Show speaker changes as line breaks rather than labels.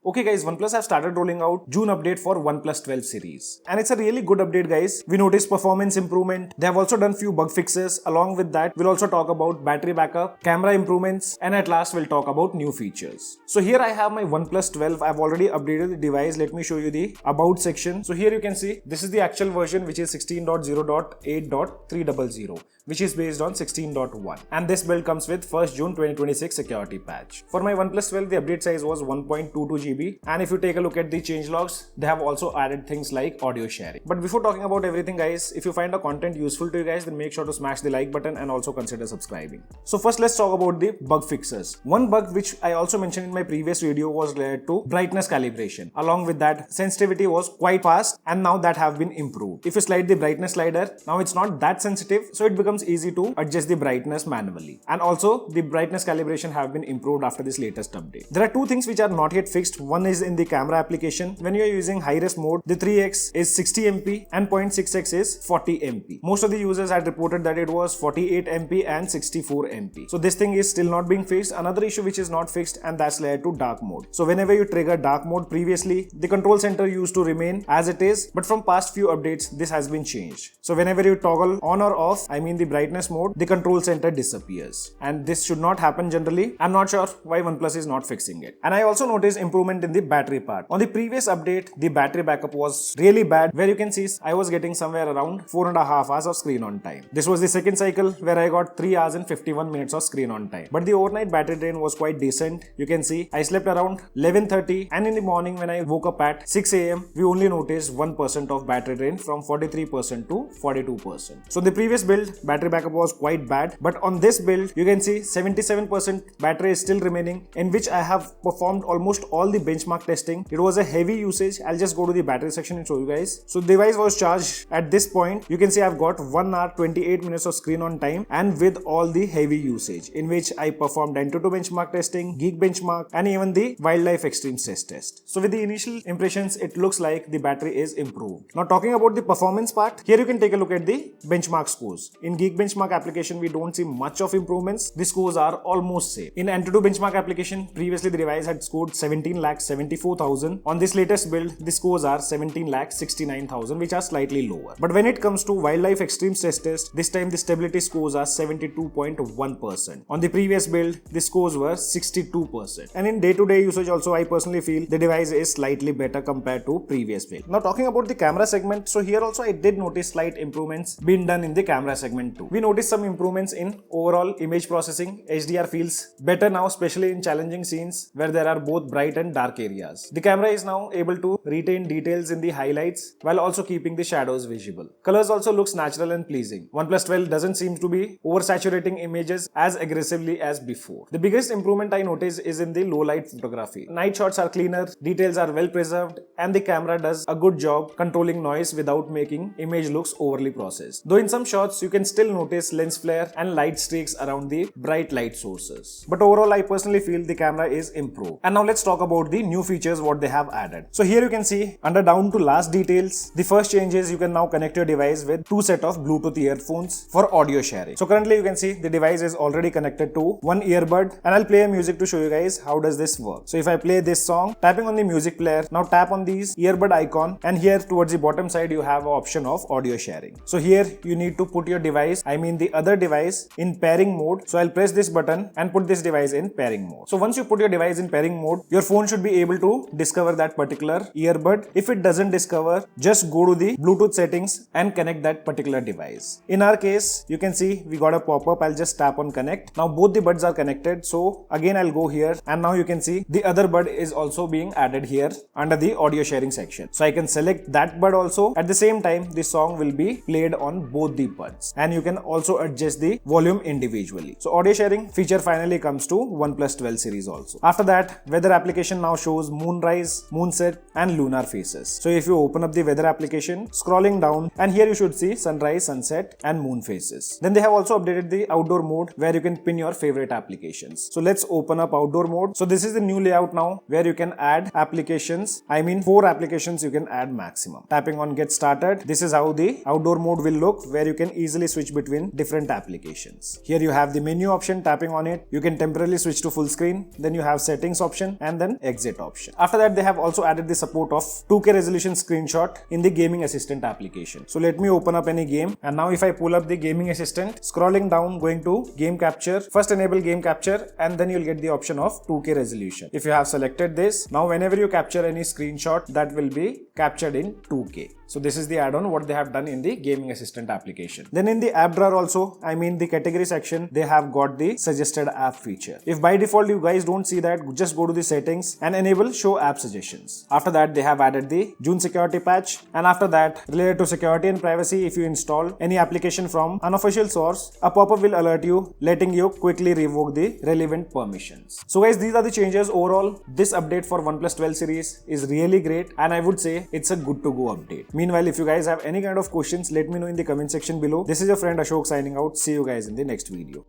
Okay guys, OnePlus have started rolling out June update for OnePlus 12 series. And it's a really good update guys. We noticed performance improvement. They have also done few bug fixes. Along with that, we'll also talk about battery backup, camera improvements, and at last we'll talk about new features. So here I have my OnePlus 12. I've already updated the device. Let me show you the about section. So here you can see this is the actual version, which is 16.0.8.300, which is based on 16.1. And this build comes with 1st June 2026 security patch. For my OnePlus 12, the update size was 1.22 GB. And if you take a look at the changelogs, they have also added things like audio sharing. But before talking about everything guys, if you find the content useful to you guys, then make sure to smash the like button and also consider subscribing. So first let's talk about the bug fixes. One bug which I also mentioned in my previous video was related to brightness calibration. Along with that, sensitivity was quite fast and now that have been improved. If you slide the brightness slider, now it's not that sensitive, so it becomes easy to adjust the brightness manually. And also the brightness calibration have been improved after this latest update. There are two things which are not yet fixed. One is in the camera application. When you are using high-res mode, the 3x is 60 MP and 0.6x is 40 MP. Most of the users had reported that it was 48 MP and 64 MP. So this thing is still not being fixed. Another issue which is not fixed, and that's related to dark mode. So whenever you trigger dark mode, previously the control center used to remain as it is, but from past few updates this has been changed. So whenever you toggle on or off, I mean the brightness mode, the control center disappears, and this should not happen generally. I'm not sure why OnePlus is not fixing it. And I also noticed improvement in the battery part. On the previous update, the battery backup was really bad, where you can see I was getting somewhere around 4.5 hours of screen on time. This was the second cycle where I got 3 hours and 51 minutes of screen on time. But the overnight battery drain was quite decent. You can see I slept around 11:30, and in the morning when I woke up at 6 AM, we only noticed 1% of battery drain from 43% to 42%. So the previous build, battery backup was quite bad, but on this build, you can see 77% battery is still remaining, in which I have performed almost all the benchmark testing. It was a heavy usage. I'll just go to the battery section and show you guys. So the device was charged at this point. You can see I've got 1 hour 28 minutes of screen on time, and with all the heavy usage, in which I performed Antutu benchmark testing, Geek benchmark, and even the wildlife extreme stress test. So with the initial impressions, it looks like the battery is improved. Now talking about the performance part, here you can take a look at the benchmark scores. In Geek benchmark application, we don't see much of improvements. The scores are almost same. In Antutu benchmark application, previously the device had scored 17,74,000. On this latest build, the scores are 17,69,000, which are slightly lower. But when it comes to wildlife extreme stress test, this time the stability scores are 72.1%. On the previous build, the scores were 62%. And in day-to-day usage also, I personally feel the device is slightly better compared to previous build. Now talking about the camera segment, so here also I did notice slight improvements being done in the camera segment too. We noticed some improvements in overall image processing. HDR feels better now, especially in challenging scenes where there are both bright and dark areas. The camera is now able to retain details in the highlights while also keeping the shadows visible. Colors also looks natural and pleasing. OnePlus 12 doesn't seem to be oversaturating images as aggressively as before. The biggest improvement I noticed is in the low light photography. Night shots are cleaner, details are well preserved, and the camera does a good job controlling noise without making image looks overly processed. Though in some shots you can still notice lens flare and light streaks around the bright light sources. But overall I personally feel the camera is improved. And now let's talk about the new features what they have added. So here you can see under down to last details, the first change is you can now connect your device with 2 sets of Bluetooth earphones for audio sharing. So currently you can see the device is already connected to one earbud, and I'll play a music to show you guys how does this work. So if I play this song, tapping on the music player, now tap on these earbud icon, and here towards the bottom side you have an option of audio sharing. So here you need to put your device, I mean the other device, in pairing mode. So I'll press this button and put this device in pairing mode. So once you put your device in pairing mode, your phone should be able to discover that particular earbud. If it doesn't discover, just go to the Bluetooth settings and connect that particular device. In our case, you can see we got a pop-up. I'll just tap on connect. Now both the buds are connected. So again I'll go here, and now you can see the other bud is also being added here under the audio sharing section. So I can select that bud also. At the same time, the song will be played on both the buds, and you can also adjust the volume individually. So audio sharing feature finally comes to OnePlus 12 series also. After that, weather application now shows moonrise, moonset, and lunar phases. So if you open up the weather application, scrolling down, and here you should see sunrise, sunset, and moon phases. Then they have also updated the outdoor mode where you can pin your favorite applications. So let's open up outdoor mode. So this is the new layout now where you can add applications. I mean 4 applications you can add maximum. Tapping on get started. This is how the outdoor mode will look, where you can easily switch between different applications. Here you have the menu option. Tapping on it, you can temporarily switch to full screen. Then you have settings option and then exit. exit option. After that, they have also added the support of 2K resolution screenshot in the gaming assistant application. So let me open up any game, and now if I pull up the gaming assistant, scrolling down, going to game capture, first enable game capture, and then you'll get the option of 2K resolution. If you have selected this, now whenever you capture any screenshot, that will be captured in 2K. So this is the add-on what they have done in the gaming assistant application. Then in the app drawer also, the category section, they have got the suggested app feature. If by default you guys don't see that, just go to the settings and enable show app suggestions. After that, they have added the June security patch, and after that, related to security and privacy, if you install any application from unofficial source, a pop-up will alert you, letting you quickly revoke the relevant permissions. So guys, these are the changes. Overall, this update for OnePlus 12 series is really great, and I would say it's a good to go update. Meanwhile, if you guys have any kind of questions, let me know in the comment section below. This is your friend Ashok signing out. See you guys in the next video.